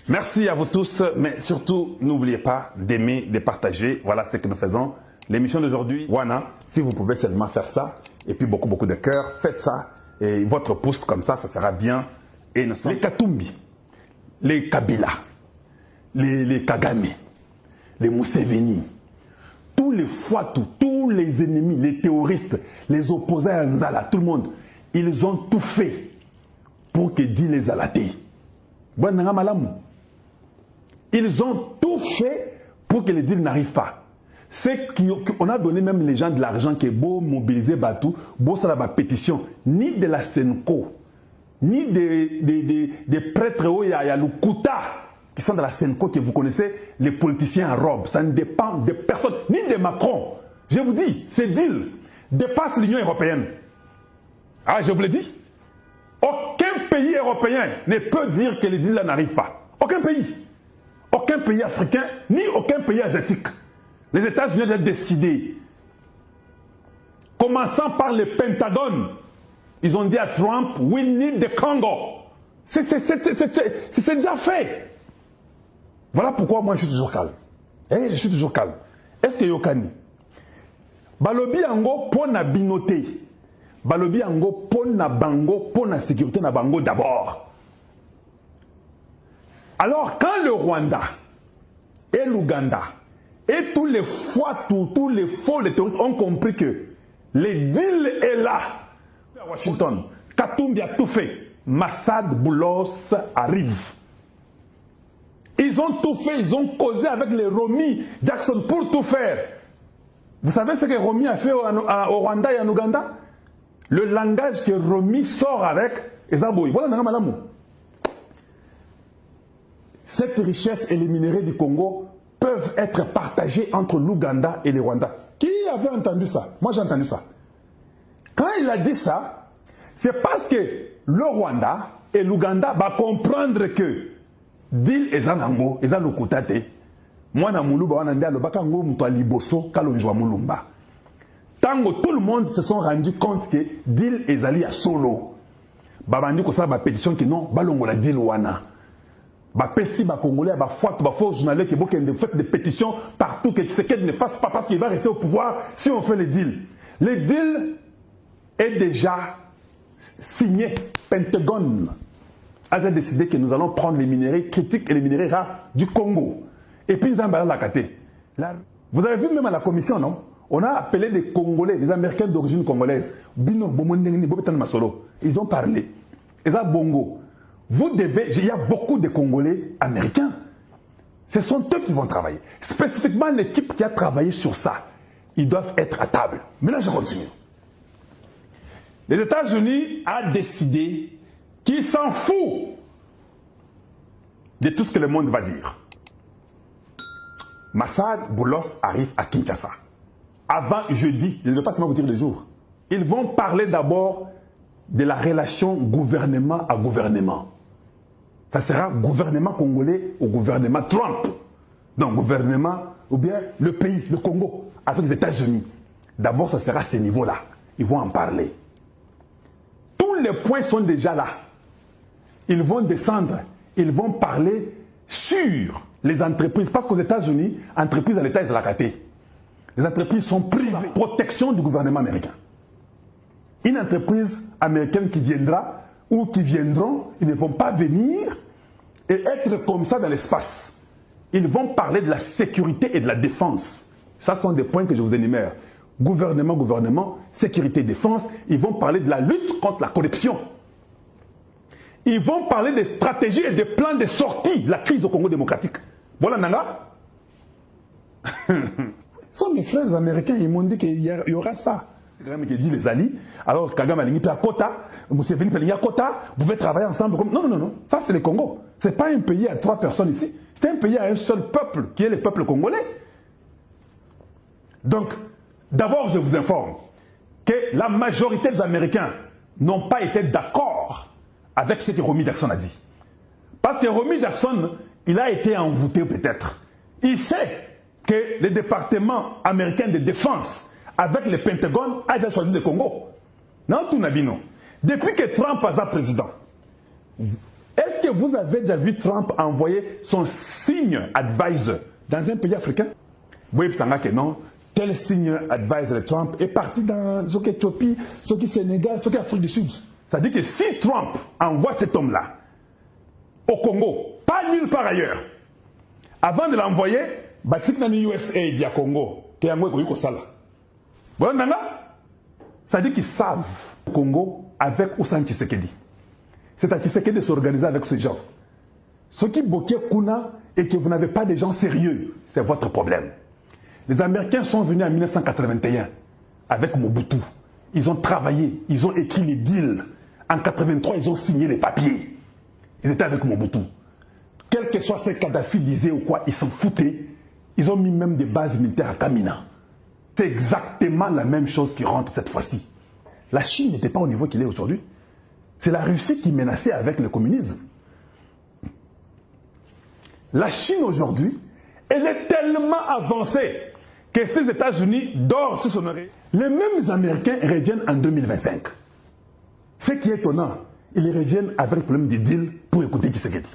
Merci à vous tous, mais surtout, n'oubliez pas d'aimer, de partager. Voilà ce que nous faisons. L'émission d'aujourd'hui, Wana, si vous pouvez seulement faire ça, et puis beaucoup de cœur, faites ça, et votre pouce comme ça sera bien. Et nous sommes les Katumbi, les Kabila, les Kagame, les Museveni, tous les Fouatou, tous les ennemis, les terroristes, les opposants à Nzala, tout le monde, ils ont tout fait pour que Di les alaté. Ils ont tout fait pour que les deals n'arrivent pas. C'est qu'on a donné même les gens de l'argent qui est beau mobiliser Batou, beau ça la pétition, ni de la Senko, ni des prêtres il y a le Kouta qui sont dans la Senko que vous connaissez, les politiciens en robe. Ça ne dépend de personne, ni de Macron. Je vous dis, ces deals dépassent l'Union européenne. Ah, je vous l'ai dit. Aucun pays européen ne peut dire que les deals là n'arrivent pas. Aucun pays. Aucun pays africain, ni aucun pays asiatique. Les États-Unis ont décidé. Commençant par le Pentagone, ils ont dit à Trump, we need the Congo. C'est déjà fait. Voilà pourquoi moi je suis toujours calme. Je suis toujours calme. Est-ce que Yokani? Balobi ango pour na binoté. Balobi ango pour na bango, pour na sécurité na bango d'abord. Alors, quand le Rwanda et l'Ouganda et tous les tous les faux, les terroristes ont compris que le deal est là, à Washington, Katumbi a tout fait, Massad Boulos arrive. Ils ont tout fait, ils ont causé avec les Romy Jackson pour tout faire. Vous savez ce que Romy a fait au Rwanda et en Ouganda? Le langage que Romy sort avec, Ezaboui. Voilà, cette richesse et les minéraux du Congo peuvent être partagés entre l'Ouganda et le Rwanda. Qui avait entendu ça? Moi j'ai entendu ça. Quand il a dit ça, c'est parce que le Rwanda et l'Ouganda vont comprendre que Dil ezanango, ezanokutate. Moi na muluba wananda le bakango muto liboso kalonjwa mulumba. Tango tout le monde se sont rendu compte que Dil ezali à solo. Babandi ko ça ba pétition que non, balongola Dil wana. Bapesi ba Congolais, ba faux journalistes qui fait des pétitions partout que Tshisekedi ne fasse pas parce qu'il va rester au pouvoir si on fait les deals. Le deal est déjà signé. Pentagone a déjà décidé que nous allons prendre les minéraux critiques et les minéraux rares du Congo. Et puis ils ont la caté. Vous avez vu même à la commission, non? On a appelé des Congolais, des Américains d'origine congolaise. Ils ont parlé. Ils ont bongo. Vous devez, il y a beaucoup de Congolais américains. Ce sont eux qui vont travailler. Spécifiquement l'équipe qui a travaillé sur ça. Ils doivent être à table. Mais là, je continue. Les États-Unis ont décidé qu'ils s'en foutent de tout ce que le monde va dire. Massad Boulos arrive à Kinshasa. Avant jeudi, je ne vais pas seulement vous dire le jour. Ils vont parler d'abord de la relation gouvernement à gouvernement. Ça sera gouvernement congolais au gouvernement Trump. Donc gouvernement ou bien le pays, le Congo, avec les États-Unis. D'abord, ça sera à ce niveau-là. Ils vont en parler. Tous les points sont déjà là. Ils vont descendre. Ils vont parler sur les entreprises. Parce qu'aux États-Unis, entreprises à l'État, ils ont la caté. Les entreprises sont privées. Protection du gouvernement américain. Une entreprise américaine qui viendra ou qui viendront, ils ne vont pas venir et être comme ça dans l'espace. Ils vont parler de la sécurité et de la défense. Ça sont des points que je vous énumère. Gouvernement, sécurité, défense. Ils vont parler de la lutte contre la corruption. Ils vont parler des stratégies et des plans de sortie de la crise au Congo démocratique. Voilà, Nanga. Ce sont mes frères américains, ils m'ont dit qu'il y aura ça. C'est quand même qui dit les alliés. Alors, Kagame a l'ingité à Kota, Museveni a l'ingité à Kota, vous pouvez travailler ensemble. Comme... Non. Ça, c'est le Congo. Ce n'est pas un pays à 3 personnes ici. C'est un pays à un seul peuple, qui est le peuple congolais. Donc, d'abord, je vous informe que la majorité des Américains n'ont pas été d'accord avec ce que Romy Jackson a dit. Parce que Romy Jackson, il a été envoûté peut-être. Il sait que le département américain de défense avec le Pentagone, a déjà choisi le Congo. Non, tout n'a pas. Depuis que Trump a été président, Est-ce que vous avez déjà vu Trump envoyer son senior advisor dans un pays africain? Vous savez que non. Tel senior advisor de Trump est parti dans ce qui est Éthiopie, ce qui est Sénégal, ce qui est Afrique du Sud. C'est-à-dire que si Trump envoie cet homme-là au Congo, pas nulle part ailleurs, avant de l'envoyer, Batik dans l'USA dit à Congo, que Yango est au Sala. Vous voyez, c'est-à-dire qu'ils savent au Congo avec Ousmane Tshisekedi. C'est à Tshisekedi de s'organiser avec ces gens. Ce qui bloquait Kuna et que vous n'avez pas de gens sérieux, c'est votre problème. Les Américains sont venus en 1981 avec Mobutu. Ils ont travaillé, ils ont écrit les deals. En 1983, ils ont signé les papiers. Ils étaient avec Mobutu. Quel que soit ce Kadhafi disait ou quoi, ils s'en foutaient. Ils ont mis même des bases militaires à Kamina. C'est exactement la même chose qui rentre cette fois-ci. La Chine n'était pas au niveau qu'il est aujourd'hui. C'est la Russie qui menaçait avec le communisme. La Chine aujourd'hui, elle est tellement avancée que ces États-Unis dorment sur son oreille. Les mêmes Américains reviennent en 2025. Ce qui est étonnant, ils reviennent avec le problème du deal pour écouter Tshisekedi.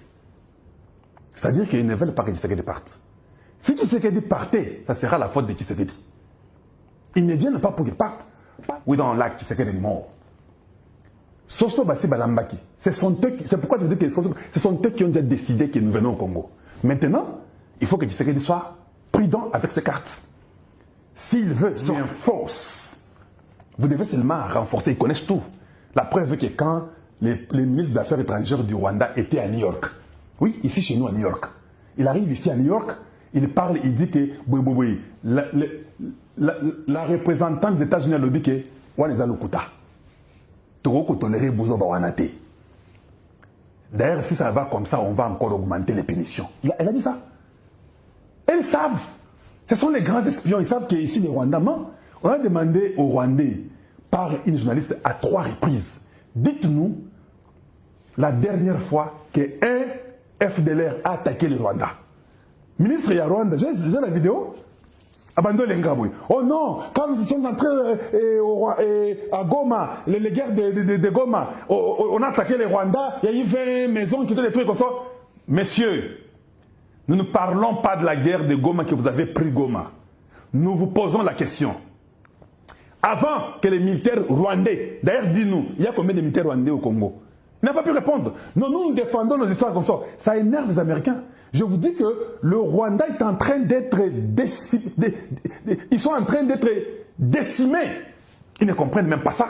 C'est-à-dire qu'ils ne veulent pas que Tshisekedi parte. Si Tshisekedi partait, ça sera la faute de Tshisekedi. Ils ne viennent pas pour qu'il parte. We don't like Tshisekedi anymore. Soso Bassi Balambaki, c'est pourquoi je dis que ce sont eux qui ont déjà décidé que nous venons au Congo. Maintenant, il faut que Tshisekedi soit prudent avec ses cartes. S'il veut se force, vous devez seulement renforcer, ils connaissent tout. La preuve est que quand les ministres des Affaires étrangères du Rwanda étaient à New York, oui, ici chez nous à New York, il arrive ici à New York, il parle, il dit que la représentante des États-Unis a dit que Waneza Lokuta. D'ailleurs, si ça va comme ça, on va encore augmenter les punitions. Elle a dit ça. Elles savent. Ce sont les grands espions. Ils savent qu'ici, les Rwandais, on a demandé aux Rwandais, par une journaliste à 3 reprises, dites-nous la dernière fois qu'un FDLR a attaqué le Rwanda. Ministre de Rwanda, j'ai la vidéo. Oh non, quand nous sommes entrés à Goma, les guerres de Goma, on a attaqué les Rwandais, il y a eu 20 maisons qui étaient détruites comme ça. Messieurs, nous ne parlons pas de la guerre de Goma que vous avez pris Goma. Nous vous posons la question. Avant que les militaires rwandais, d'ailleurs dis-nous, il y a combien de militaires rwandais au Congo? Il n'a pas pu répondre. Non, nous défendons nos histoires comme ça. Ça énerve les Américains. Je vous dis que le Rwanda est en train d'être décimé. Ils sont en train d'être décimés. Ils ne comprennent même pas ça.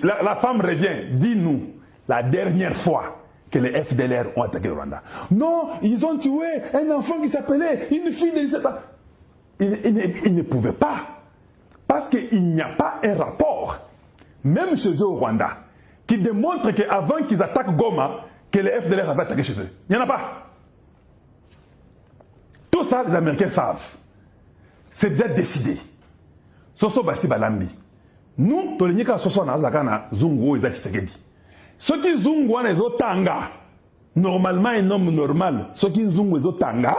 La femme revient, dis-nous, la dernière fois que les FDLR ont attaqué le Rwanda. Non, ils ont tué un enfant qui s'appelait une fille de... Ils ne pouvaient pas. Parce qu'il n'y a pas un rapport, même chez eux au Rwanda, qui démontre qu'avant qu'ils attaquent Goma, que les FDLR avaient attaqué chez eux. Il n'y en a pas. Tout ça, les Américains savent. C'est déjà décidé. Soso Bassi Balambi. Nous, Tolinika Soso Nazakana, Zungo et Tshisekedi. Ceux qui Zungo et Zotanga, normalement un homme normal, ceux qui Zungo et Zotanga,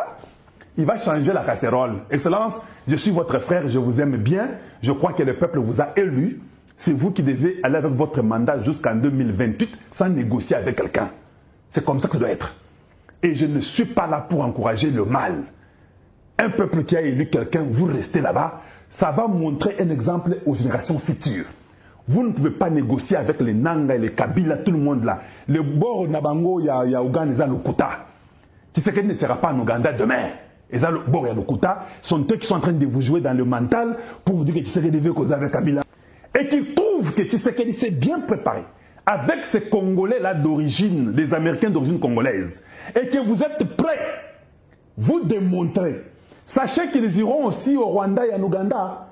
il va changer la casserole. Excellence, je suis votre frère, je vous aime bien. Je crois que le peuple vous a élu. C'est vous qui devez aller avec votre mandat jusqu'en 2028 sans négocier avec quelqu'un. C'est comme ça que ça doit être. Et je ne suis pas là pour encourager le mal. Un peuple qui a élu quelqu'un, vous restez là-bas, ça va montrer un exemple aux générations futures. Vous ne pouvez pas négocier avec les Nanga et les Kabila, tout le monde là. Le Bor Nabango, il y a Ouganda, il y a Lokuta. Tshisekedi ne sera pas en Ouganda demain. Et ça, le Bor et Lokuta sont eux qui sont en train de vous jouer dans le mental pour vous dire que Tshisekedi veut causer avec Kabila. Et qu'ils trouvent que Tshisekedi s'est bien préparé avec ces Congolais-là d'origine, des Américains d'origine congolaise, et que vous êtes prêts, vous démontrez. Sachez qu'ils iront aussi au Rwanda et en Ouganda.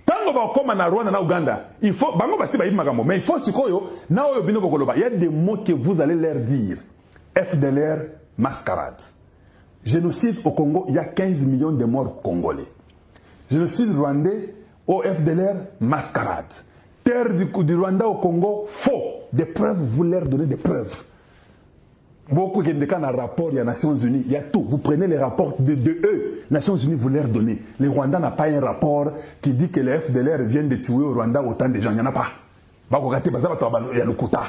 Tant qu'on va comme en Rwanda et en Ouganda, il faut, mais il faut il y a des mots que vous allez leur dire. FDLR, mascarade. Génocide au Congo, il y a 15 millions de morts congolais. Génocide rwandais, au FDLR, mascarade. Terre du Rwanda au Congo, faux. Des preuves, vous leur donnez des preuves. Beaucoup de cas dans le rapport, il y a Nations Unies, il y a tout. Vous prenez les rapports de eux, Nations Unies, vous leur donnez. Le Rwanda n'a pas un rapport qui dit que les FDLR viennent de tuer au Rwanda autant de gens. Il n'y en a pas. Il y a le quota.